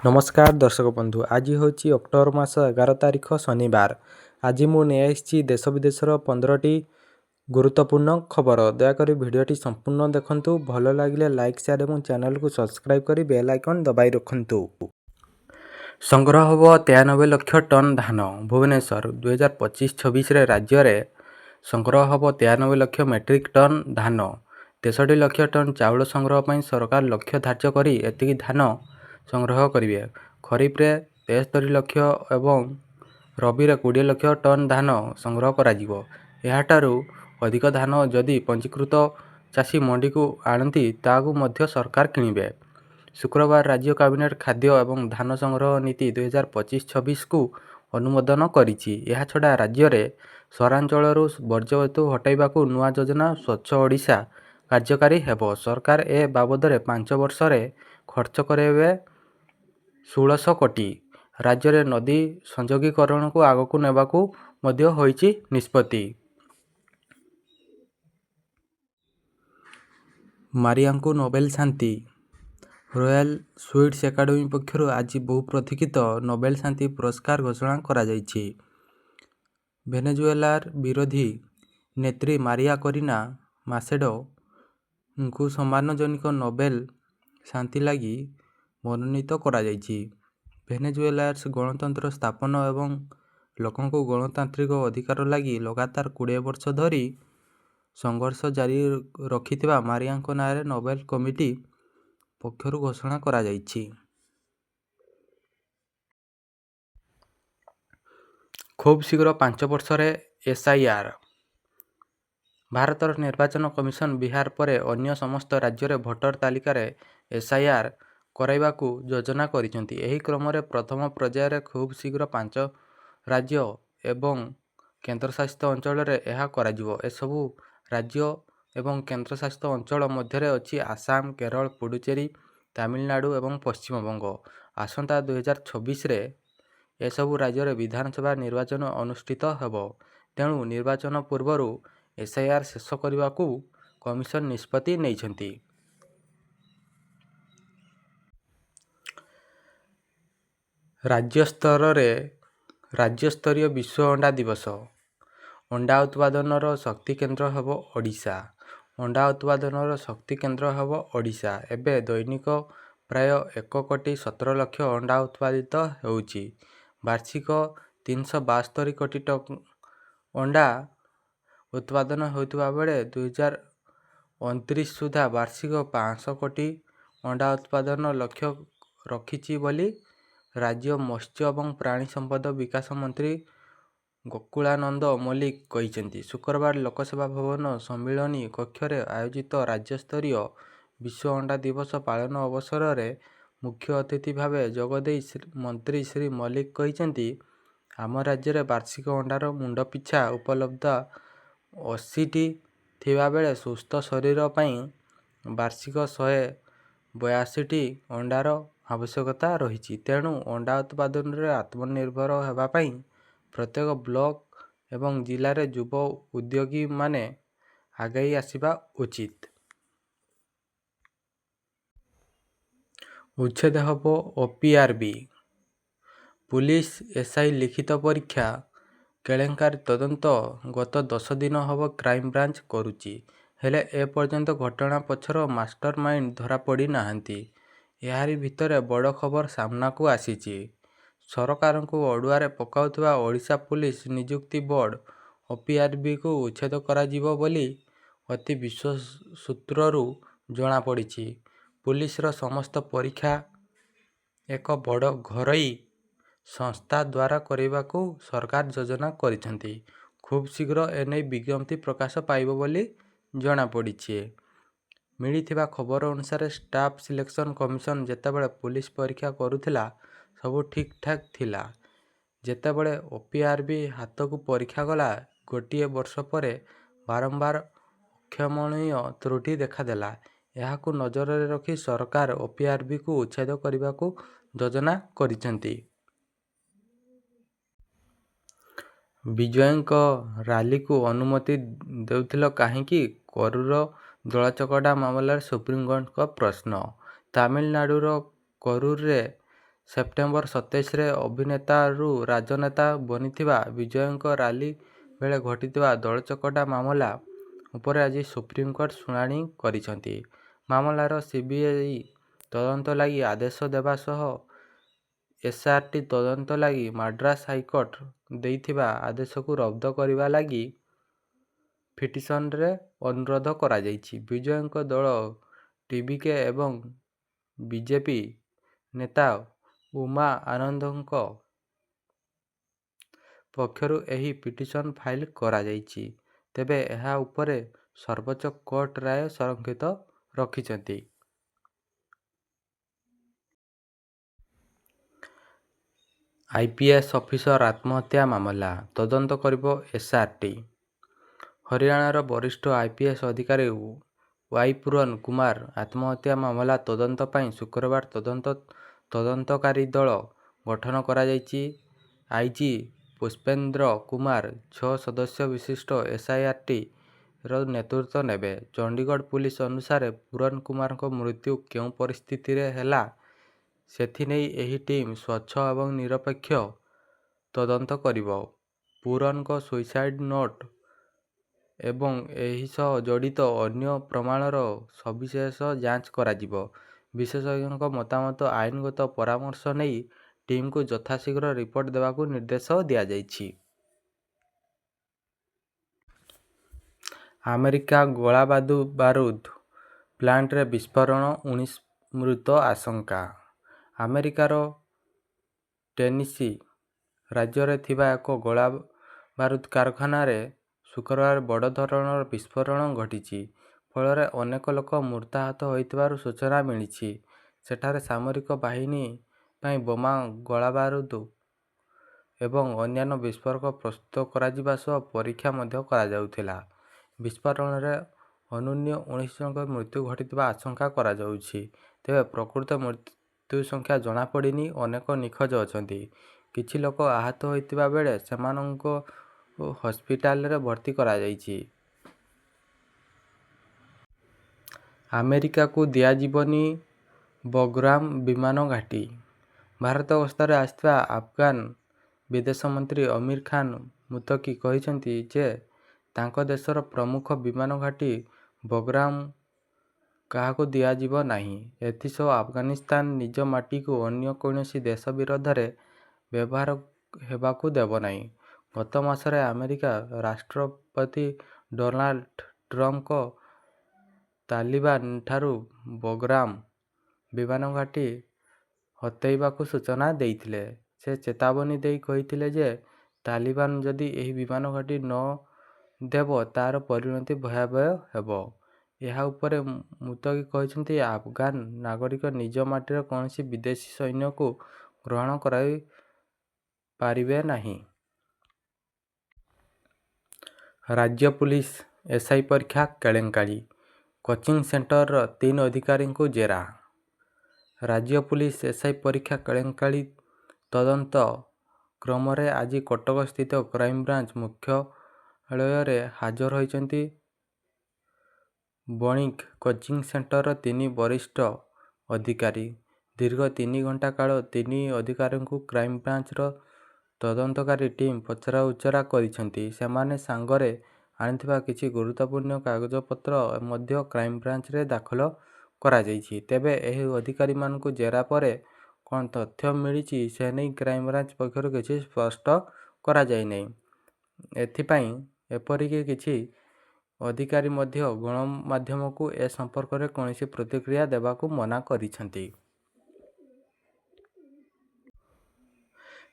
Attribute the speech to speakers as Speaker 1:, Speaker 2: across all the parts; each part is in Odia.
Speaker 1: नमस्कार दर्शक बंधु आज हूँ अक्टोबर मास 11 तारिख शनिवार। आज मु नहीं देश विदेशर 15टी गुरुत्वपूर्ण खबर। दयाकोरी भिडटी संपूर्ण देखंतु। भल लगे लाइक शेयर और चैनल को सब्सक्राइब कर बेल आइकन दबाई रखंतु। संग्रह हम 93 लाख टन धान। भुवनेश्वर 2025-26 राज्य में संग्रह हम 93 लाख मेट्रिक टन धान। 63 लाख टन चाउल संग्रह पर सरकार लक्ष्य धार्य करी एतिकी धान संग्रह करेंगे। खरीफ रे 73 लाख एवं रबी रे 20 लाख टन धान संग्रह कराजिवो। एहाटारू अधिक धान जदि पंजीकृत चाषी मंडी को आणती ताकू मध्य सरकार किणिबे। शुक्रवार राज्य कैबिनेट खाद्य एवं धान संग्रह नीति 2025-26 को अनुमोदन करिछि। एहा छडा राज्य रे सहरांचलरू वर्ज्यवस्तु हटाइबाकू नुआ योजना स्वच्छ ओडिशा कार्यकारी हेबो। सरकार ए बाबदरे 5 वर्ष रे खर्च करेबे 1600 कोटी। राज्य रे नदी संयोगीकरण को आगकू नेबाकू मध्य होइछि निष्पत्ति। मारियाଙ୍କୁ नोबेल शांति। रॉयल स्वीडिश एकाडेमी पक्षर आज बहु प्रतीक्षित नोबेल शांति पुरस्कार घोषणा करा जाइछि। वेनेजुएलार विरोधी नेत्री मारिया करीना मासेडो को सम्मानजनक नोबेल शांति लगी मनोनीत करा जाइछि। वेनेजुएलार गणतंत्र स्थापन एवं लोकों को गणतांत्रिक अधिकार लगी लगातार 20 वर्ष धरी संघर्ष जारी रखिथिबा मारियाଙ୍କ नारे नोबेल कमिटी पक्षर घोषणा करा जाइछि। खूब शीघ्र 5 वर्ष रे एसआईआर। भारतर निर्वाचन कमिशन बिहार परे अन्य समस्त राज्य रे भोटर तालिका रे एसआईआर कराइबाकू योजना करिसेंती। एही क्रम रे प्रथम पर्याय रे खूब शीघ्र 5 राज्य एवं केंद्रशासित अंचल रे एहा कराजिवो। एसबू राज्य एवं केंद्रशासित अंचल मध्य अच्छी आसाम, केरल, पुडुचेरी, तमिलनाडु एवं पश्चिमबंग। आसंता 2026 रे एसबू राज्य रे विधानसभा निर्वाचन अनुष्ठित हेबो। तेणु निर्वाचन पूर्वरु एसआईआर शेष करने कमिशन निष्पत्ति नेइछंती। राज्यस्तरीय विश्व अंडा दिवस। अंडा उत्पादनर शक्ति केन्द्र हेबो ओडिशा। अंडा उत्पादनर शक्ति केन्द्र हेबो ओडिशा। एबे दैनिक प्राय 1,17,00,000 अंडा उत्पादित हेउछि। वार्षिक 372 कोटी अंडा उत्पादन होइतबा बेले 2029 सुधा वार्षिक 500 कोटी अंडा उत्पादन लक्ष्य रखिछि बोली राज्य मत्स्य एवं प्राणी संपद विकास मंत्री गोकुलानंद मल्लिक कहिसेंती। शुक्रवार लोकसभा भवन सम्मिलनी कक्ष रे आयोजित राज्यस्तरीय विश्व अंडा दिवस पालन अवसर रे मुख्य अतिथि भावे जोगदेई मंत्री श्री मल्लिक कहिसेंती, आम राज्य रे वार्षिक अंडार मुंड पिछा उपलब्ध 80टी थिबा बेले सुस्थ शरीर पई वार्षिक 182टी अंडार आवश्यकता रहिछि। तेणु अंडा उत्पादन रे आत्मनिर्भर हेबा पई प्रत्येक ब्लॉक एवं जिला रे युव उद्योगी माने आगई आसिबा उचित। उच्छेद हेबो ओपीआरबी। पुलिस एसआई लिखित परीक्षा केलेंकारी तदंत गत 10 दिन हब क्राइम ब्रांच करुची। हेले ए पर्यंत घटना पछर मास्टर माइंड धरा पड़ी नाहंती। एहारी भितरे बड़ खबर सामना को आसीची। सरकार को अड़ुआरे पकाउथबा ओडिशा पुलिस नियुक्ति बोर्ड ओपीआरबी को उच्छेद करा जिवो बोली अति विश्वास सूत्ररू जना पड़िछि। पुलिस रो समस्त परीक्षा एक बड़ घरोई संस्था द्वारा करने सरकार योजना करिसेंती। खूब शीघ्र एने विज्ञप्ति प्रकाश पाइबो बोली जना पड़िछि। मिलिथिबा खबर अनुसार स्टाफ सिलेक्शन कमिशन जेतेबेले पुलिस परीक्षा करुथिला सबु ठीक ठाक थिला। जेतेबेले ओपीआरबी हाथ को परीक्षा गला गोटिए वर्ष परे बारंबार अक्षमणीय त्रुटि देखादेला। एहाकू नजर रे रखी सरकार ओपीआरबी को उच्छेद करने योजना करिसेंती। विजयଙ୍କ राली को अनुमति देउथिल काहेकि? करूर दलाचकटा मामलार सुप्रीमकोर्ट का प्रश्न। तमिलनाडुर करूर रे ସେପ୍ଟେମ୍ବର 27ରେ ଅଭିନେତାରୁ ରାଜନେତା ବନିଥିବା ବିଜୟଙ୍କ ରାଲି ବେଳେ ଘଟିଥିବା ଦଳଚକଟା ମାମଲା ଉପରେ ଆଜି ସୁପ୍ରିମକୋର୍ଟ ଶୁଣାଣି କରିଛନ୍ତି। ମାମଲାର ସିବିଆଇ ତଦନ୍ତ ଲାଗି ଆଦେଶ ଦେବା ସହ ଏସ୍ଆର୍ଟି ତଦନ୍ତ ଲାଗି ମାଡ୍ରାସ ହାଇକୋର୍ଟ ଦେଇଥିବା ଆଦେଶକୁ ରଦ୍ଦ କରିବା ଲାଗି ପିଟିସନରେ ଅନୁରୋଧ କରାଯାଇଛି। ବିଜୟଙ୍କ ଦଳ ଟିବିକେ ଏବଂ ବିଜେପି ନେତା ଉମା ଆନନ୍ଦଙ୍କ ପକ୍ଷରୁ ଏହି ପିଟିସନ ଫାଇଲ କରାଯାଇଛି। ତେବେ ଏହା ଉପରେ ସର୍ବୋଚ୍ଚ କୋର୍ଟ ରାୟ ସଂରକ୍ଷିତ ରଖିଛନ୍ତି। ଆଇପିଏସ୍ ଅଫିସର ଆତ୍ମହତ୍ୟା ମାମଲା ତଦନ୍ତ କରିବ ଏସ୍ଆର୍ଟି। ହରିୟାଣାର ବରିଷ୍ଠ ଆଇପିଏସ୍ ଅଧିକାରୀ ୱାଇ ପୂରନ କୁମାର ଆତ୍ମହତ୍ୟା ମାମଲା ତଦନ୍ତ ପାଇଁ ଶୁକ୍ରବାର ତଦନ୍ତକାରୀ ଦଳ ଗଠନ କରାଯାଇଛି। ଆଇଜି ପୁଷ୍ପେନ୍ଦ୍ର କୁମାର 6 ସଦସ୍ୟ ବିଶିଷ୍ଟ ଏସ୍ଆଇଟିର ନେତୃତ୍ୱ ନେବେ। ଚଣ୍ଡିଗଡ଼ ପୁଲିସ ଅନୁସାରେ ପୂରନ କୁମାରଙ୍କ ମୃତ୍ୟୁ କେଉଁ ପରିସ୍ଥିତିରେ ହେଲା ସେଥିନେଇ ଏହି ଟିମ୍ ସ୍ୱଚ୍ଛ ଏବଂ ନିରପେକ୍ଷ ତଦନ୍ତ କରିବ। ପୂରନଙ୍କ ସୁଇସାଇଡ୍ ନୋଟ୍ ଏବଂ ଏହି ସହ ଜଡ଼ିତ ଅନ୍ୟ ପ୍ରମାଣର ସବିଶେଷ ଯାଞ୍ଚ କରାଯିବ। ବିଶେଷଜ୍ଞଙ୍କ ମତାମତ ଆଇନଗତ ପରାମର୍ଶ ନେଇ ଟିମ୍କୁ ଯଥାଶୀଘ୍ର ରିପୋର୍ଟ ଦେବାକୁ ନିର୍ଦ୍ଦେଶ ଦିଆଯାଇଛି। ଆମେରିକା ଗୋଳାବାରୁଦ ପ୍ଲାଣ୍ଟରେ ବିସ୍ଫୋରଣ 19 ମୃତ ଆଶଙ୍କା। ଆମେରିକାର ଟେନେସି ରାଜ୍ୟରେ ଥିବା ଏକ ଗୋଳାବାରୁଦ କାରଖାନାରେ ଶୁକ୍ରବାର ବଡ଼ ଧରଣର ବିସ୍ଫୋରଣ ଘଟିଛି। ଫଳରେ ଅନେକ ଲୋକ ମୃତାହତ ହୋଇଥିବାର ସୂଚନା ମିଳିଛି। ସେଠାରେ ସାମରିକ ବାହିନୀ ପାଇଁ ବୋମା, ଗୋଳାବାରୁଦ ଏବଂ ଅନ୍ୟାନ୍ୟ ବିସ୍ଫୋରକ ପ୍ରସ୍ତୁତ କରାଯିବା ସହ ପରୀକ୍ଷା ମଧ୍ୟ କରାଯାଉଥିଲା। ବିସ୍ଫୋରଣରେ ଅନ୍ୟୁନ 19 ଜଣଙ୍କ ମୃତ୍ୟୁ ଘଟିଥିବା ଆଶଙ୍କା କରାଯାଉଛି। ତେବେ ପ୍ରକୃତ ମୃତ୍ୟୁ ସଂଖ୍ୟା ଜଣାପଡ଼ିନି। ଅନେକ ନିଖୋଜ ଅଛନ୍ତି। କିଛି ଲୋକ ଆହତ ହୋଇଥିବା ବେଳେ ସେମାନଙ୍କୁ ହସ୍ପିଟାଲରେ ଭର୍ତ୍ତି କରାଯାଇଛି। ଆମେରିକାକୁ ଦିଆଯିବନି ବଗ୍ରାମ ବିମାନ ଘାଟି। ଭାରତ ଗସ୍ତରେ ଆସିଥିବା ଆଫଗାନ ବିଦେଶ ମନ୍ତ୍ରୀ ଅମିର ଖାନ ମୁତକି କହିଛନ୍ତି ଯେ ତାଙ୍କ ଦେଶର ପ୍ରମୁଖ ବିମାନ ଘାଟି ବଗ୍ରାମ କାହାକୁ ଦିଆଯିବ ନାହିଁ। ଏଥିସହ ଆଫଗାନିସ୍ତାନ ନିଜ ମାଟିକୁ ଅନ୍ୟ କୌଣସି ଦେଶ ବିରୋଧରେ ବ୍ୟବହାର ହେବାକୁ ଦେବ ନାହିଁ। ଗତ ମାସରେ ଆମେରିକା ରାଷ୍ଟ୍ରପତି ଡୋନାଲ୍ଡ ଟ୍ରମ୍ପଙ୍କ ତାଲିବାନ ଠାରୁ ବଗ୍ରାମ ବିମାନ ଘାଟି ହଟେଇବାକୁ ସୂଚନା ଦେଇଥିଲେ। ସେ ଚେତାବନୀ ଦେଇ କହିଥିଲେ ଯେ ତାଲିବାନ ଯଦି ଏହି ବିମାନ ଘାଟି ନ ଦେବ ତାର ପରିଣତି ଭୟାବହ ହେବ। ଏହା ଉପରେ ମୁତକି କହିଛନ୍ତି ଆଫଗାନ ନାଗରିକ ନିଜ ମାଟିରେ କୌଣସି ବିଦେଶୀ ସୈନ୍ୟକୁ ଗ୍ରହଣ କରିପାରିବେ ନାହିଁ। ରାଜ୍ୟ ପୁଲିସ ଏସ୍ଆଇ ପରୀକ୍ଷା କେଳେଙ୍କାରୀ କୋଚିଂ ସେଣ୍ଟରର 3 ଅଧିକାରୀଙ୍କୁ ଜେରା। ରାଜ୍ୟ ପୁଲିସ ଏସ୍ଆଇ ପରୀକ୍ଷା କେଳେଙ୍କାରୀ ତଦନ୍ତ କ୍ରମରେ ଆଜି କଟକ ସ୍ଥିତ କ୍ରାଇମବ୍ରାଞ୍ଚ ମୁଖ୍ୟାଳୟରେ ହାଜର ହୋଇଛନ୍ତି ବଣିକ କୋଚିଂ ସେଣ୍ଟରର 3 ବରିଷ୍ଠ ଅଧିକାରୀ। ଦୀର୍ଘ 3 ଘଣ୍ଟା କାଳ 3 ଅଧିକାରୀଙ୍କୁ କ୍ରାଇମବ୍ରାଞ୍ଚର ତଦନ୍ତକାରୀ ଟିମ୍ ପଚରାଉଚରା କରିଛନ୍ତି। ସେମାନେ ସାଙ୍ଗରେ ଆଣିଥିବା କିଛି ଗୁରୁତ୍ୱପୂର୍ଣ୍ଣ କାଗଜପତ୍ର ମଧ୍ୟ କ୍ରାଇମବ୍ରାଞ୍ଚରେ ଦାଖଲ କରାଯାଇଛି। ତେବେ ଏହି ଅଧିକାରୀମାନଙ୍କୁ ଜେରା ପରେ କ'ଣ ତଥ୍ୟ ମିଳିଛି ସେନେଇ କ୍ରାଇମବ୍ରାଞ୍ଚ ପକ୍ଷରୁ କିଛି ସ୍ପଷ୍ଟ କରାଯାଇନାହିଁ। ଏଥିପାଇଁ ଏପରିକି କିଛି ଅଧିକାରୀ ମଧ୍ୟ ଗଣମାଧ୍ୟମକୁ ଏ ସମ୍ପର୍କରେ କୌଣସି ପ୍ରତିକ୍ରିୟା ଦେବାକୁ ମନା କରିଛନ୍ତି।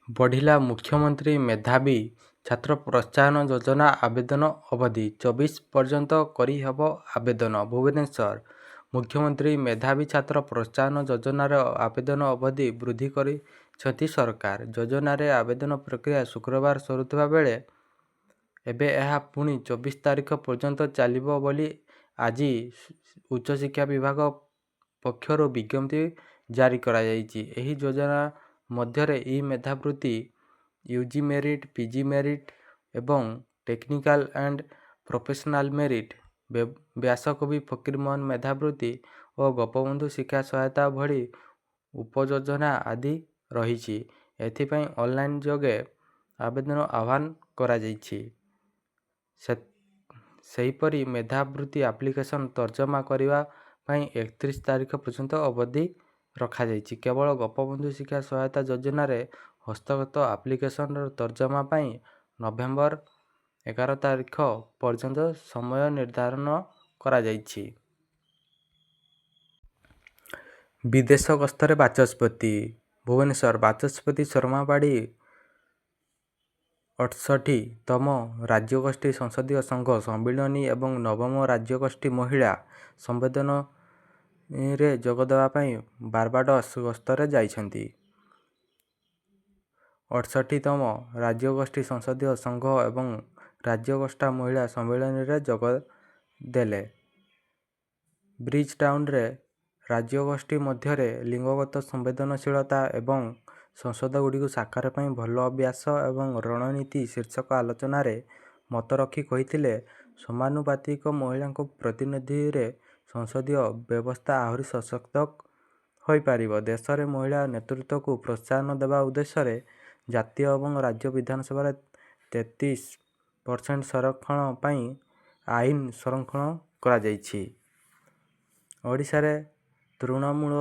Speaker 1: ବଢ଼ିଲା ମୁଖ୍ୟମନ୍ତ୍ରୀ ମେଧାବୀ ଛାତ୍ର ପ୍ରୋତ୍ସାହନ ଯୋଜନା ଆବେଦନ ଅବଧି 24 ପର୍ଯ୍ୟନ୍ତ କରିହେବ ଆବେଦନ। ଭୁବନେଶ୍ୱର ମୁଖ୍ୟମନ୍ତ୍ରୀ ମେଧାବୀ ଛାତ୍ର ପ୍ରୋତ୍ସାହନ ଯୋଜନାର ଆବେଦନ ଅବଧି ବୃଦ୍ଧି କରିଛନ୍ତି ସରକାର। ଯୋଜନାରେ ଆବେଦନ ପ୍ରକ୍ରିୟା ଶୁକ୍ରବାର ସରୁଥିବା ବେଳେ ଏବେ ଏହା ପୁଣି 24 ତାରିଖ ପର୍ଯ୍ୟନ୍ତ ଚାଲିବ ବୋଲି ଆଜି ଉଚ୍ଚଶିକ୍ଷା ବିଭାଗ ପକ୍ଷରୁ ବିଜ୍ଞପ୍ତି ଜାରି କରାଯାଇଛି। ଏହି ଯୋଜନା ମଧ୍ୟରେ ଇ-ମେଧାବୃତ୍ତି, ୟୁଜି ମେରିଟ୍, ପିଜି ମେରିଟ୍ ଏବଂ technical and professional merit, Byasakabi Fakirmohan ମେଧାବୃତ୍ତି ଓ ଗୋପବନ୍ଧୁ ଶିକ୍ଷା ସହାୟତା ଭଳି ଉପଯୋଜନା ଆଦି ରହିଛି। ଏଥିପାଇଁ ଅନଲାଇନ୍ ଯୋଗେ ଆବେଦନ ଆହ୍ୱାନ କରାଯାଇଛି। ସେହିପରି ମେଧାବୃତ୍ତି ଆପ୍ଲିକେସନ୍ ତର୍ଜମା କରିବା ପାଇଁ 31 ତାରିଖ ପର୍ଯ୍ୟନ୍ତ ଅବଧି ରଖାଯାଇଛି। କେବଳ ଗୋପବନ୍ଧୁ ଶିକ୍ଷା ସହାୟତା ଯୋଜନାରେ ହସ୍ତଗତ ଆପ୍ଲିକେସନ୍ର ତର୍ଜମା ପାଇଁ ନଭେମ୍ବର 11 ତାରିଖ ପର୍ଯ୍ୟନ୍ତ ସମୟ ନିର୍ଦ୍ଧାରଣ କରାଯାଇଛି। ବିଦେଶ ଗସ୍ତରେ ବାଚସ୍ପତି ଭୁବନେଶ୍ୱର ବାଚସ୍ପତି ଶର୍ମାବାଡ଼ି 68ତମ ରାଜ୍ୟଗୋଷ୍ଠୀ ସଂସଦୀୟ ସଂଘ ସମ୍ମିଳନୀ ଏବଂ ନବମ ରାଜ୍ୟଗୋଷ୍ଠୀ ମହିଳା ସମ୍ମିଳନୀରେ ଯୋଗଦେବା ପାଇଁ ବାରବାଡୋସ୍ ଗସ୍ତରେ ଯାଇଛନ୍ତି। 68ତମ ରାଜ୍ୟଗୋଷ୍ଠୀ ସଂସଦୀୟ ସଂଘ ଏବଂ ରାଜ୍ୟଗୋଷ୍ଠୀ ମହିଳା ସମ୍ମିଳନୀରେ ଯୋଗ ଦେଲେ। ବ୍ରିଜ୍ ଟାଉନରେ ରାଜ୍ୟଗୋଷ୍ଠୀ ମଧ୍ୟରେ ଲିଙ୍ଗଗତ ସମ୍ବେଦନଶୀଳତା ଏବଂ ସଂସଦଗୁଡ଼ିକୁ ସାକାର ପାଇଁ ଭଲ ଅଭ୍ୟାସ ଏବଂ ରଣନୀତି ଶୀର୍ଷକ ଆଲୋଚନାରେ ମତ ରଖି କହିଥିଲେ, ସମାନୁପାତିକ ମହିଳାଙ୍କ ପ୍ରତିନିଧିରେ ସଂସଦୀୟ ବ୍ୟବସ୍ଥା ଆହୁରି ସଶକ୍ତ ହୋଇପାରିବ। ଦେଶରେ ମହିଳା ନେତୃତ୍ୱକୁ ପ୍ରୋତ୍ସାହନ ଦେବା ଉଦ୍ଦେଶ୍ୟରେ ଜାତୀୟ ଏବଂ ରାଜ୍ୟ ବିଧାନସଭାରେ 33% ସଂରକ୍ଷଣ ପାଇଁ ଆଇନ ସଂରକ୍ଷଣ କରାଯାଇଛି। ଓଡ଼ିଶାରେ ତୃଣମୂଳ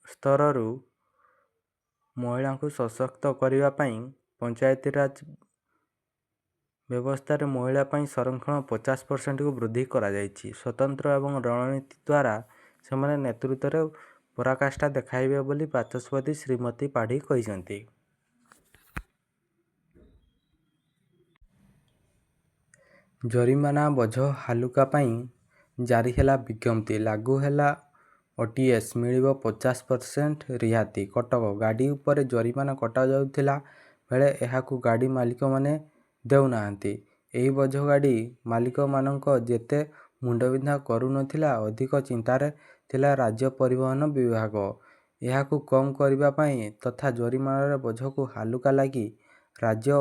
Speaker 1: ସ୍ତରରୁ ମହିଳାଙ୍କୁ ସଶକ୍ତ କରିବା ପାଇଁ ପଞ୍ଚାୟତିରାଜ ବ୍ୟବସ୍ଥାରେ ମହିଳା ପାଇଁ ସଂରକ୍ଷଣ 50%କୁ ବୃଦ୍ଧି କରାଯାଇଛି। ସ୍ୱତନ୍ତ୍ର ଏବଂ ରଣନୀତି ଦ୍ୱାରା ସେମାନେ ନେତୃତ୍ୱରେ ପରାକାଷ୍ଠା ଦେଖାଇବେ ବୋଲି ବାଚସ୍ପତି ଶ୍ରୀମତୀ ପାଢ଼ୀ କହିଛନ୍ତି। ଜରିମାନା ବୋଝ ହାଲୁକା ପାଇଁ ଜାରି ହେଲା ବିଜ୍ଞପ୍ତି। ଲାଗୁ ହେଲା ଓଟିଏସ୍, ମିଳିବ 50% ରିହାତି। କଟକ ଗାଡ଼ି ଉପରେ ଜରିମାନା କଟାଯାଉଥିଲା ବେଳେ ଏହାକୁ ଗାଡ଼ି ମାଲିକମାନେ ଦେଉନାହାନ୍ତି। ଏହି ବୋଝ ଗାଡ଼ି ମାଲିକମାନଙ୍କ ଯେତେ ମୁଣ୍ଡବିନ୍ଧା କରୁନଥିଲା, ଅଧିକ ଚିନ୍ତାରେ ଥିଲା ରାଜ୍ୟ ପରିବହନ ବିଭାଗ। ଏହାକୁ କମ୍ କରିବା ପାଇଁ ତଥା ଜରିମାନାର ବୋଝକୁ ହାଲୁକା ଲାଗି ରାଜ୍ୟ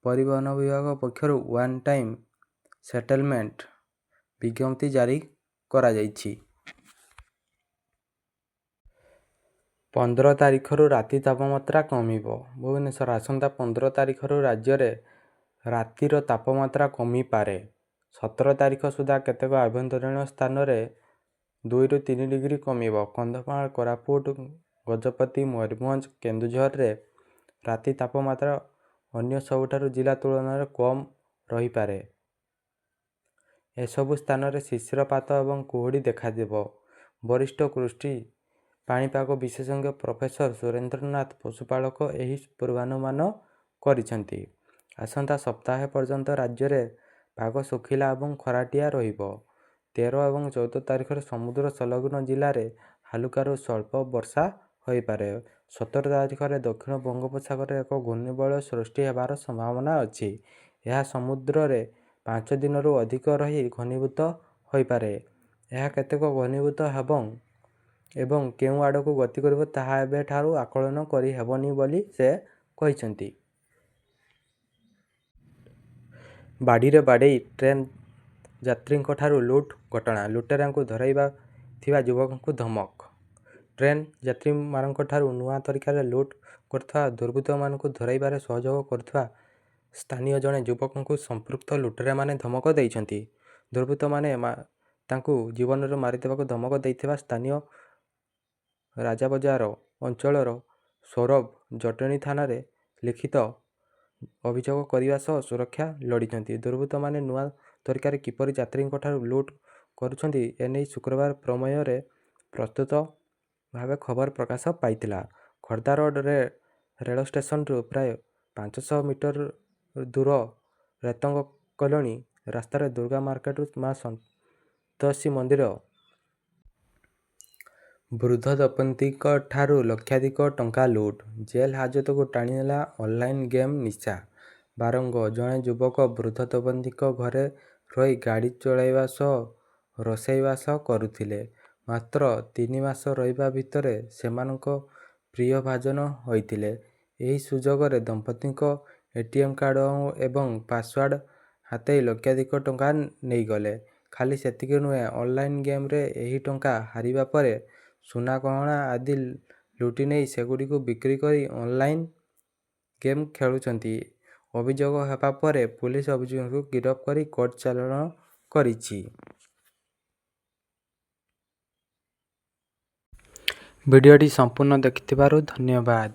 Speaker 1: ପରିବହନ ବିଭାଗ ପକ୍ଷରୁ ୱାନ୍ ଟାଇମ୍ ସେଟଲମେଣ୍ଟ ବିଜ୍ଞପ୍ତି ଜାରି କରାଯାଇଛି। 15 ତାରିଖରୁ ରାତି ତାପମାତ୍ରା କମିବ। ଭୁବନେଶ୍ୱର ଆସନ୍ତା 15 ତାରିଖରୁ ରାଜ୍ୟରେ ରାତିର ତାପମାତ୍ରା କମିପାରେ। 17 ତାରିଖ ସୁଦ୍ଧା କେତେକ ଆଭ୍ୟନ୍ତରୀଣ ସ୍ଥାନରେ 2ରୁ 3 ଡିଗ୍ରୀ କମିବ। କନ୍ଧମାଳ, କୋରାପୁଟ, ଗଜପତି, ମୟୂରଭଞ୍ଜ, କେନ୍ଦୁଝରରେ ରାତି ତାପମାତ୍ରା ଅନ୍ୟ ସବୁଠାରୁ ଜିଲ୍ଲା ତୁଳନାରେ କମ୍ ରହିପାରେ। ଏସବୁ ସ୍ଥାନରେ ଶିଶିରପାତ ଏବଂ କୁହୁଡ଼ି ଦେଖାଦେବ। ବରିଷ୍ଠ କୃଷି ପାଣିପାଗ ବିଶେଷଜ୍ଞ ପ୍ରଫେସର ସୁରେନ୍ଦ୍ରନାଥ ପଶୁପାଳକ ଏହି ପୂର୍ବାନୁମାନ କରିଛନ୍ତି। ଆସନ୍ତା ସପ୍ତାହେ ପର୍ଯ୍ୟନ୍ତ ରାଜ୍ୟରେ ପାଗ ଶୁଖିଲା ଏବଂ ଖରାଟିଆ ରହିବ। 13 ଏବଂ 14 ତାରିଖରେ ସମୁଦ୍ର ସଂଲଗ୍ନ ଜିଲ୍ଲାରେ ହାଲୁକାରୁ ସ୍ୱଳ୍ପ ବର୍ଷା ହୋଇପାରେ। 17 ତାରିଖରେ ଦକ୍ଷିଣ ବଙ୍ଗୋପସାଗରରେ ଏକ ଘୂର୍ଣ୍ଣିବଳୟ ସୃଷ୍ଟି ହେବାର ସମ୍ଭାବନା ଅଛି। ଏହା ସମୁଦ୍ରରେ 5 ଦିନରୁ ଅଧିକ ରହି ଘନୀଭୂତ ହୋଇପାରେ। ଏହା କେତେ ଘନୀଭୂତ ହେବ ଏବଂ କେଉଁ ଆଡ଼କୁ ଗତି କରିବ ତାହା ଏବେଠାରୁ ଆକଳନ କରି ହେବନି ବୋଲି ସେ କହିଛନ୍ତି। ବାଡ଼ିରେ ବାଡ଼େଇ ଟ୍ରେନ୍ ଯାତ୍ରୀଙ୍କଠାରୁ ଲୁଟ୍ ଘଟଣା। ଲୁଟେରାଙ୍କୁ ଧରାଇଥିବା ଯୁବକଙ୍କୁ ଧମକ। ଟ୍ରେନ୍ ଯାତ୍ରୀମାନଙ୍କଠାରୁ ନୂଆ ତରିକାରେ ଲୁଟ୍ କରୁଥିବା ଦୁର୍ବୃତ୍ତମାନଙ୍କୁ ଧରାଇବାରେ ସହଯୋଗ କରୁଥିବା ସ୍ଥାନୀୟ ଜଣେ ଯୁବକଙ୍କୁ ସମ୍ପୃକ୍ତ ଲୁଟେରାମାନେ ଧମକ ଦେଇଛନ୍ତି। ଦୁର୍ବୃତ୍ତମାନେ ତାଙ୍କୁ ଜୀବନରେ ମାରିଦେବାକୁ ଧମକ ଦେଇଥିବା ସ୍ଥାନୀୟ ରାଜାବଜାର ଅଞ୍ଚଳର ସୌରଭ ଜଟଣୀ ଥାନାରେ ଲିଖିତ ଅଭିଯୋଗ କରିବା ସହ ସୁରକ୍ଷା ଲୋଡ଼ିଛନ୍ତି। ଦୁର୍ବୃତ୍ତମାନେ ନୂଆ ତରିକାରେ କିପରି ଯାତ୍ରୀଙ୍କଠାରୁ ଲୁଟ୍ କରୁଛନ୍ତି, ଏନେଇ ଶୁକ୍ରବାର ପ୍ରମେୟରେ ପ୍ରସ୍ତୁତ ଭାବେ ଖବର ପ୍ରକାଶ ପାଇଥିଲା। ଖୋର୍ଦ୍ଧା ରୋଡ୍ ରେଳ ଷ୍ଟେସନରୁ ପ୍ରାୟ 500 ମିଟର ଦୂର ରେତଙ୍ଗ କଲୋନୀ ରାସ୍ତାରେ ଦୁର୍ଗା ମାର୍କେଟରୁ ମା ସନ୍ତୋଷୀ ମନ୍ଦିର ବୃଦ୍ଧ ଦମ୍ପତିଙ୍କଠାରୁ ଲକ୍ଷାଧିକ ଟଙ୍କା ଲୁଟ୍। ଜେଲ୍ ହାଜତକୁ ଟାଣିନେଲା ଅନଲାଇନ୍ ଗେମ୍ ନିଶା। ବାରଙ୍ଗ ଜଣେ ଯୁବକ ବୃଦ୍ଧ ଦମ୍ପତିଙ୍କ ଘରେ ରହି ଗାଡ଼ି ଚଳାଇବା ସହ ରୋଷେଇବାସ କରୁଥିଲେ। ମାତ୍ର 3 ମାସ ରହିବା ଭିତରେ ସେମାନଙ୍କ ପ୍ରିୟଭାଜନ ହୋଇଥିଲେ। ଏହି ସୁଯୋଗରେ ଦମ୍ପତିଙ୍କ ଏଟିଏମ୍ କାର୍ଡ ଏବଂ ପାସୱାର୍ଡ ହାତେଇ ଲକ୍ଷାଧିକ ଟଙ୍କା ନେଇଗଲେ। ଖାଲି ସେତିକି ନୁହେଁ, ଅନଲାଇନ୍ ଗେମ୍ରେ ଏହି ଟଙ୍କା ହାରିବା ପରେ ସୁନା ଗହଣା ଆଦି ଲୁଟି ନେଇ ସେଗୁଡ଼ିକୁ ବିକ୍ରି କରି ଅନଲାଇନ୍ ଗେମ୍ ଖେଳୁଛନ୍ତି। ଅଭିଯୋଗ ହେବା ପରେ ପୁଲିସ ଅଭିଯୁକ୍ତଙ୍କୁ ଗିରଫ କରି କୋର୍ଟ ଚାଲାଣ କରିଛି। ଭିଡ଼ିଓଟି ସମ୍ପୂର୍ଣ୍ଣ ଦେଖିଥିବାରୁ ଧନ୍ୟବାଦ।